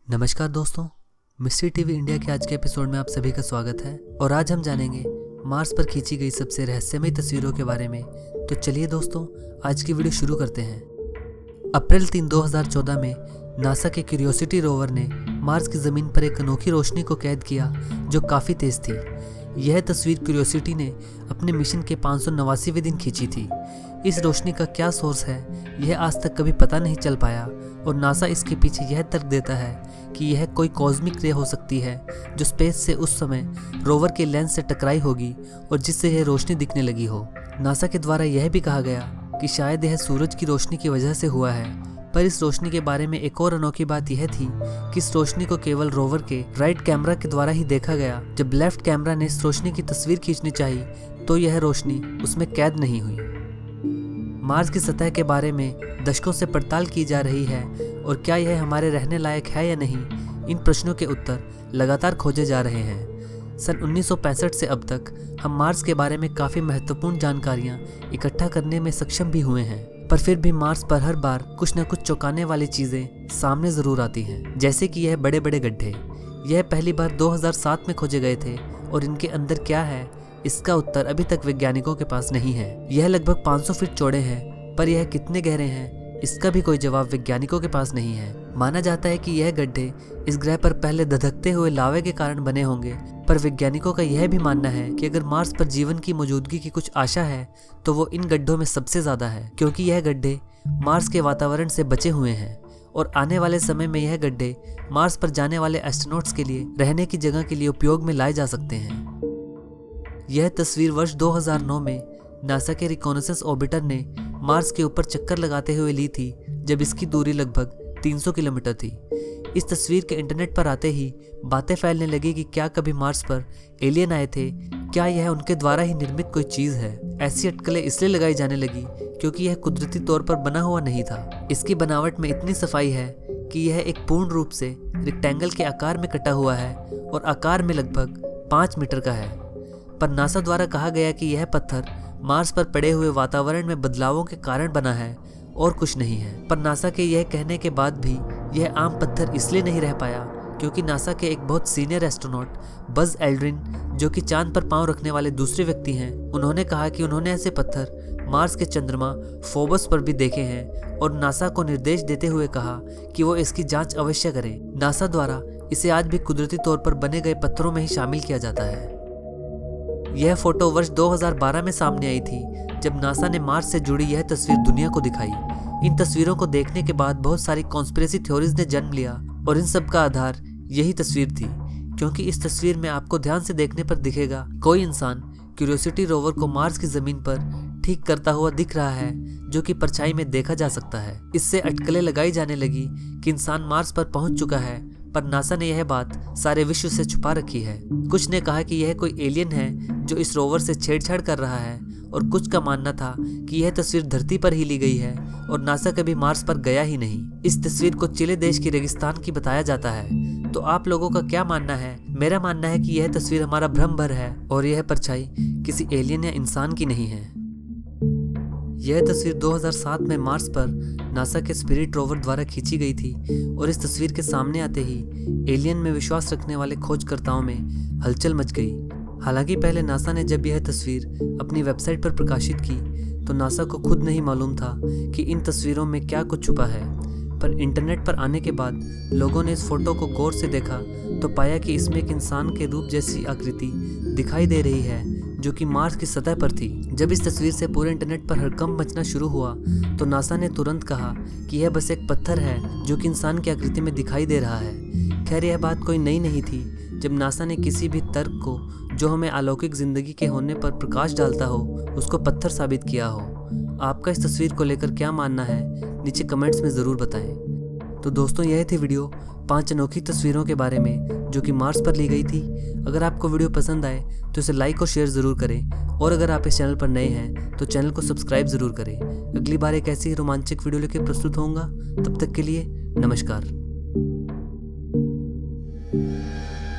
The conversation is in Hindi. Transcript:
नमस्कार दोस्तों, मिस्ट्री टीवी इंडिया के आज के एपिसोड में आप सभी का स्वागत है। और आज हम जानेंगे मार्स पर खींची गई सबसे रहस्यमय तस्वीरों के बारे में। तो चलिए दोस्तों, आज की वीडियो शुरू करते हैं। अप्रैल 3, 2014 में नासा के क्यूरियोसिटी रोवर ने मार्स की ज़मीन पर एक अनोखी रोशनी को कैद किया जो काफ़ी तेज़ थी। यह तस्वीर क्यूरियोसिटी ने अपने मिशन के 589वें दिन खींची थी। इस रोशनी का क्या सोर्स है यह आज तक कभी पता नहीं चल पाया, और नासा इसके पीछे यह तर्क देता है कि यह कोई कॉस्मिक रे हो सकती है जो स्पेस से उस समय रोवर के लेंस से टकराई होगी और जिससे यह रोशनी दिखने लगी हो। नासा के द्वारा यह भी कहा गया कि शायद यह सूरज की रोशनी की वजह से हुआ है, पर इस रोशनी के बारे में एक और अनोखी बात यह थी कि इस रोशनी को केवल रोवर के राइट कैमरा के द्वारा ही देखा गया। जब लेफ्ट कैमरा ने इस रोशनी की तस्वीर खींचनी चाहिए तो यह रोशनी उसमें कैद नहीं हुई। मार्स की सतह के बारे में दशकों से पड़ताल की जा रही है, और क्या यह हमारे रहने लायक है या नहीं, इन प्रश्नों के उत्तर लगातार खोजे जा रहे हैं। सन 1965 से अब तक हम मार्स के बारे में काफ़ी महत्वपूर्ण जानकारियां इकट्ठा करने में सक्षम भी हुए हैं, पर फिर भी मार्स पर हर बार कुछ न कुछ चौंकाने वाली चीज़ें सामने ज़रूर आती हैं। जैसे कि यह बड़े बड़े गड्ढे, यह पहली बार 2007 में खोजे गए थे, और इनके अंदर क्या है इसका उत्तर अभी तक वैज्ञानिकों के पास नहीं है। यह लगभग 500 फीट चौड़े हैं, पर यह कितने गहरे हैं इसका भी कोई जवाब वैज्ञानिकों के पास नहीं है। माना जाता है कि यह गड्ढे इस ग्रह पर पहले धधकते हुए लावे के कारण बने होंगे, पर वैज्ञानिकों का यह भी मानना है कि अगर मार्स पर जीवन की मौजूदगी की कुछ आशा है तो वो इन गड्ढों में सबसे ज़्यादा है, क्योंकि यह गड्ढे मार्स के वातावरण से बचे हुए हैं और आने वाले समय में यह गड्ढे मार्स पर जाने वाले एस्ट्रोनॉट्स के लिए रहने की जगह के लिए उपयोग में लाए जा सकते हैं। यह तस्वीर वर्ष 2009 में नासा के रिकॉनेसेंस ऑर्बिटर ने मार्स के ऊपर चक्कर लगाते हुए ली थी, जब इसकी दूरी लगभग 300 किलोमीटर थी। इस तस्वीर के इंटरनेट पर आते ही बातें फैलने लगी कि क्या कभी मार्स पर एलियन आए थे, क्या यह उनके द्वारा ही निर्मित कोई चीज़ है। ऐसी अटकलें इसलिए लगाई जाने लगी क्योंकि यह कुदरती तौर पर बना हुआ नहीं था। इसकी बनावट में इतनी सफाई है कि यह एक पूर्ण रूप से रेक्टेंगल के आकार में कटा हुआ है और आकार में लगभग 5 मीटर का है। पर नासा द्वारा कहा गया कि यह पत्थर मार्स पर पड़े हुए वातावरण में बदलावों के कारण बना है और कुछ नहीं है। पर नासा के यह कहने के बाद भी यह आम पत्थर इसलिए नहीं रह पाया क्योंकि नासा के एक बहुत सीनियर एस्ट्रोनॉट बज एल्ड्रिन, जो कि चांद पर पांव रखने वाले दूसरे व्यक्ति हैं, उन्होंने कहा कि उन्होंने ऐसे पत्थर मार्स के चंद्रमा फोबस पर भी देखे हैं, और नासा को निर्देश देते हुए कहा कि वो इसकी जांच अवश्य करें। नासा द्वारा इसे आज भी कुदरती तौर पर बने गए पत्थरों में ही शामिल किया जाता है। यह फोटो वर्ष 2012 में सामने आई थी, जब नासा ने मार्स से जुड़ी यह तस्वीर दुनिया को दिखाई। इन तस्वीरों को देखने के बाद बहुत सारी कॉन्स्पिरेसी थ्योरीज ने जन्म लिया, और इन सब का आधार यही तस्वीर थी, क्योंकि इस तस्वीर में आपको ध्यान से देखने पर दिखेगा कोई इंसान क्यूरियोसिटी रोवर को मार्स की जमीन पर ठीक करता हुआ दिख रहा है, जो कि परछाई में देखा जा सकता है। इससे अटकलें लगाई जाने लगी कि इंसान मार्स पर पहुंच चुका है, पर नासा ने यह बात सारे विश्व से छुपा रखी है। कुछ ने कहा कि यह कोई एलियन है जो इस रोवर से छेड़छाड़ कर रहा है, और कुछ का मानना था कि यह तस्वीर धरती पर ही ली गई है और नासा कभी मार्स पर गया ही नहीं। इस तस्वीर को चिले देश के रेगिस्तान की बताया जाता है। तो आप लोगों का क्या मानना है? मेरा मानना है कि यह तस्वीर हमारा भ्रम भर है और यह परछाई किसी एलियन या इंसान की नहीं है। यह तस्वीर 2007 में मार्स पर नासा के स्पिरिट रोवर द्वारा खींची गई थी, और इस तस्वीर के सामने आते ही एलियन में विश्वास रखने वाले खोजकर्ताओं में हलचल मच गई। हालांकि पहले नासा ने जब यह तस्वीर अपनी वेबसाइट पर प्रकाशित की तो नासा को खुद नहीं मालूम था कि इन तस्वीरों में क्या कुछ छुपा है, पर इंटरनेट पर आने के बाद लोगों ने इस फोटो को गौर से देखा तो पाया कि इसमें एक इंसान के रूप जैसी आकृति दिखाई दे रही है, जो कि मार्स की सतह पर थी। जब इस तस्वीर से पूरे इंटरनेट पर हड़कंप मचना शुरू हुआ तो नासा ने तुरंत कहा कि यह बस एक पत्थर है जो कि इंसान की आकृति में दिखाई दे रहा है। खैर, यह बात कोई नई नहीं थी। जब नासा ने किसी भी तर्क को जो हमें अलौकिक जिंदगी के होने पर प्रकाश डालता हो उसको पत्थर साबित किया हो। आपका इस तस्वीर को लेकर क्या मानना है नीचे कमेंट्स में ज़रूर बताएं। तो दोस्तों, यह थी वीडियो 5 अनोखी तस्वीरों के बारे में जो कि मार्स पर ली गई थी। अगर आपको वीडियो पसंद आए तो इसे लाइक और शेयर ज़रूर करें, और अगर आप इस चैनल पर नए हैं तो चैनल को सब्सक्राइब ज़रूर करें। अगली बार एक ऐसी ही रोमांचक वीडियो लेकर प्रस्तुत होऊंगा। तब तक के लिए नमस्कार।